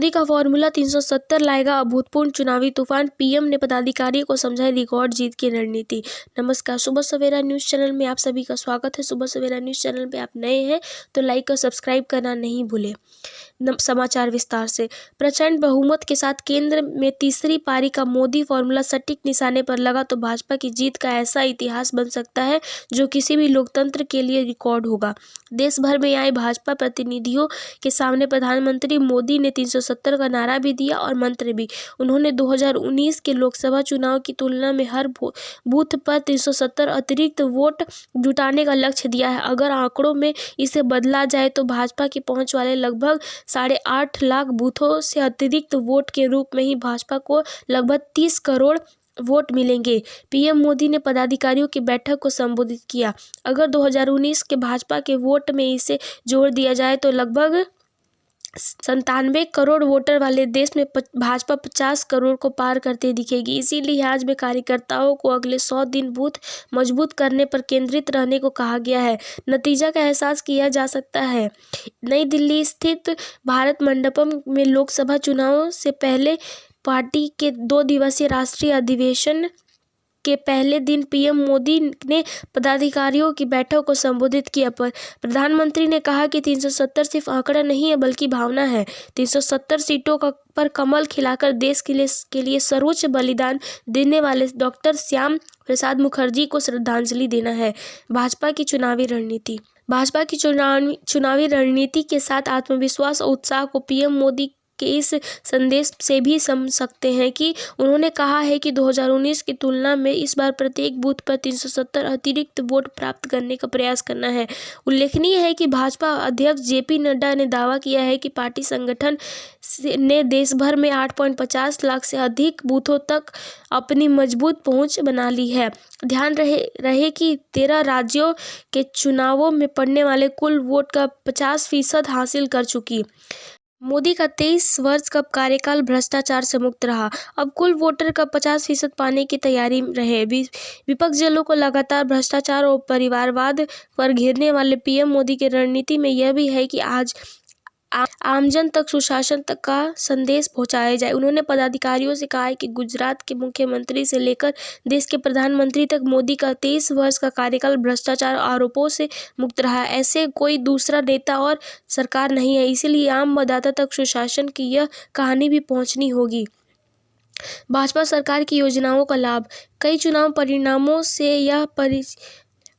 मोदी का फॉर्मूला 370 लाएगा अभूतपूर्व चुनावी तूफान, पीएम ने पदाधिकारियों को समझाई रिकॉर्ड जीत की रणनीति। नमस्कार, सुबह सवेरा न्यूज़ चैनल में आप सभी का स्वागत है। सुबह सवेरा न्यूज़ चैनल पे आप नए हैं तो लाइक और सब्सक्राइब करना नहीं भूलें। समाचार विस्तार से। प्रचंड बहुमत के साथ केंद्र में तीसरी पारी का मोदी फॉर्मूला सटीक निशाने पर लगा तो भाजपा की जीत का ऐसा इतिहास बन सकता है जो किसी भी लोकतंत्र के लिए रिकॉर्ड होगा। देश भर में आए भाजपा प्रतिनिधियों के सामने प्रधानमंत्री मोदी ने 370 का नारा भी दिया और मंत्र भी। उन्होंने 2019 के लोकसभा चुनाव की तुलना में हर बूथ पर 370 अतिरिक्त वोट जुटाने का लक्ष्य दिया है। अगर आंकड़ों में इसे बदला जाए तो भाजपा की पहुंच वाले लगभग 8.5 लाख बूथों से अतिरिक्त वोट के रूप में ही भाजपा को लगभग 30 करोड़ वोट मिलेंगे। पीएम मोदी ने पदाधिकारियों की बैठक को संबोधित किया। अगर 2019 के भाजपा के वोट में इसे जोड़ दिया जाए तो लगभग 97 करोड़ वोटर वाले देश में भाजपा 50 करोड़ को पार करते दिखेगी। इसी लिहाज में कार्यकर्ताओं को अगले 100 दिन बूथ मजबूत करने पर केंद्रित रहने को कहा गया है। नतीजा का एहसास किया जा सकता है। नई दिल्ली स्थित भारत मंडपम में लोकसभा चुनाव से पहले पार्टी के 2 दिवसीय राष्ट्रीय अधिवेशन के पहले दिन पीएम मोदी ने पदाधिकारियों की बैठक को संबोधित किया। पर प्रधानमंत्री ने कहा कि 370 सिर्फ आंकड़ा नहीं है बल्कि भावना है। 370 सीटों पर कमल खिलाकर देश के लिए सर्वोच्च बलिदान देने वाले डॉक्टर श्याम प्रसाद मुखर्जी को श्रद्धांजलि देना है। भाजपा की चुनावी रणनीति के साथ आत्मविश्वास और उत्साह को पीएम मोदी के इस संदेश से भी समझ सकते हैं कि उन्होंने कहा है कि 2019 की तुलना में इस बार प्रत्येक बूथ पर 370 अतिरिक्त वोट प्राप्त करने का प्रयास करना है। उल्लेखनीय है कि भाजपा अध्यक्ष जेपी नड्डा ने दावा किया है कि पार्टी संगठन ने देश भर में 8.50 लाख से अधिक बूथों तक अपनी मजबूत पहुंच बना ली है। ध्यान रहे कि 13 राज्यों के चुनावों में पड़ने वाले कुल वोट का 50% हासिल कर चुकी। मोदी का 23 वर्ष का कार्यकाल भ्रष्टाचार से मुक्त रहा। अब कुल वोटर का 50% पाने की तैयारी रहे। विपक्ष दलों को लगातार भ्रष्टाचार और परिवारवाद पर घेरने वाले पीएम मोदी की रणनीति में यह भी है कि आज आमजन तक सुशासन तक का संदेश पहुंचाया जाए। उन्होंने पदाधिकारियों से कहा है कि गुजरात के मुख्यमंत्री से लेकर देश के प्रधानमंत्री तक मोदी का 23 वर्ष का कार्यकाल भ्रष्टाचार आरोपों से मुक्त रहा। ऐसे कोई दूसरा नेता और सरकार नहीं है, इसीलिए आम मतदाता तक सुशासन की यह कहानी भी पहुंचनी होगी। भाजपा सरकार की योजनाओं का लाभ। कई चुनाव परिणामों से यह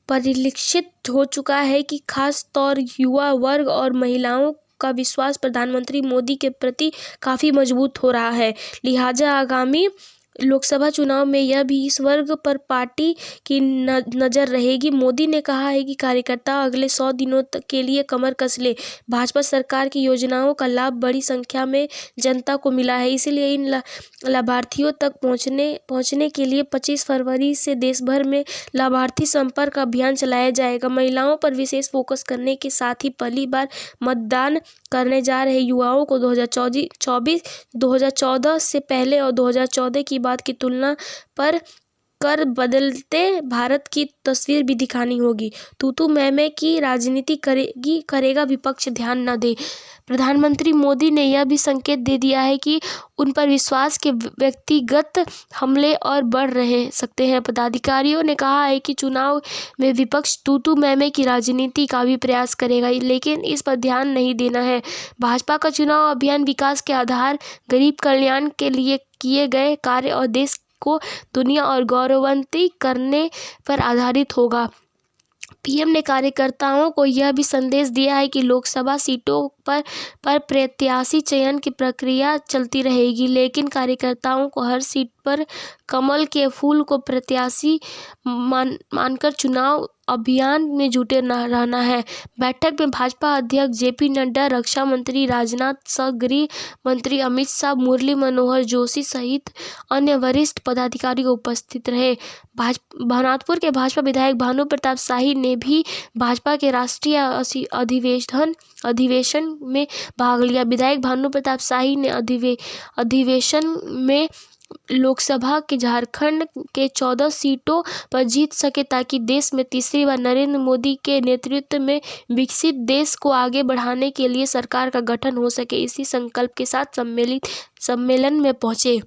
परिलक्षित हो चुका है कि खास तौर युवा वर्ग और महिलाओं का विश्वास प्रधानमंत्री मोदी के प्रति काफी मजबूत हो रहा है। लिहाजा आगामी लोकसभा चुनाव में यह भी इस वर्ग पर पार्टी की नजर रहेगी। मोदी ने कहा है कि कार्यकर्ता अगले 100 दिनों के लिए कमर कस ले। भाजपा सरकार की योजनाओं का लाभ बड़ी संख्या में जनता को मिला है, इसलिए इन लाभार्थियों तक पहुंचने के लिए 25 फरवरी से देश भर में लाभार्थी संपर्क अभियान चलाया जाएगा। महिलाओं पर विशेष फोकस करने के साथ ही पहली बार मतदान करने जा रहे युवाओं को 2014 से पहले और 2014 की बात की तुलना पर कर बदलते भारत की तस्वीर भी दिखानी होगी। तू मैं की राजनीति करेगा विपक्ष, ध्यान न दे। प्रधानमंत्री मोदी ने यह भी संकेत दे दिया है कि उन पर विश्वास के व्यक्तिगत हमले और बढ़ सकते हैं। पदाधिकारियों ने कहा है कि चुनाव में विपक्ष तू मैं की राजनीति का भी प्रयास करेगा, लेकिन इस पर ध्यान नहीं देना है। भाजपा का चुनाव अभियान विकास के आधार, गरीब कल्याण के लिए किए गए कार्य और देश को दुनिया और गौरवान्वित करने पर आधारित होगा। पीएम ने कार्यकर्ताओं को यह भी संदेश दिया है कि लोकसभा सीटों पर प्रत्याशी चयन की प्रक्रिया चलती रहेगी, लेकिन कार्यकर्ताओं को हर सीट पर कमल के फूल को प्रत्याशी मानकर चुनाव अभियान में जुटे रहना है। बैठक में भाजपा अध्यक्ष जेपी नड्डा, रक्षा मंत्री राजनाथ सिंह, गृह मंत्री अमित शाह, मुरली मनोहर जोशी सहित अन्य वरिष्ठ पदाधिकारी उपस्थित रहे। भानुपुर के भाजपा विधायक भानु प्रताप शाही ने भी भाजपा के राष्ट्रीय अधिवेशन में भाग लिया। विधायक भानु प्रताप शाही ने अधिवेशन में लोकसभा के झारखंड के 14 सीटों पर जीत सके, ताकि देश में तीसरी बार नरेंद्र मोदी के नेतृत्व में विकसित देश को आगे बढ़ाने के लिए सरकार का गठन हो सके। इसी संकल्प के साथ सम्मेलन में पहुंचे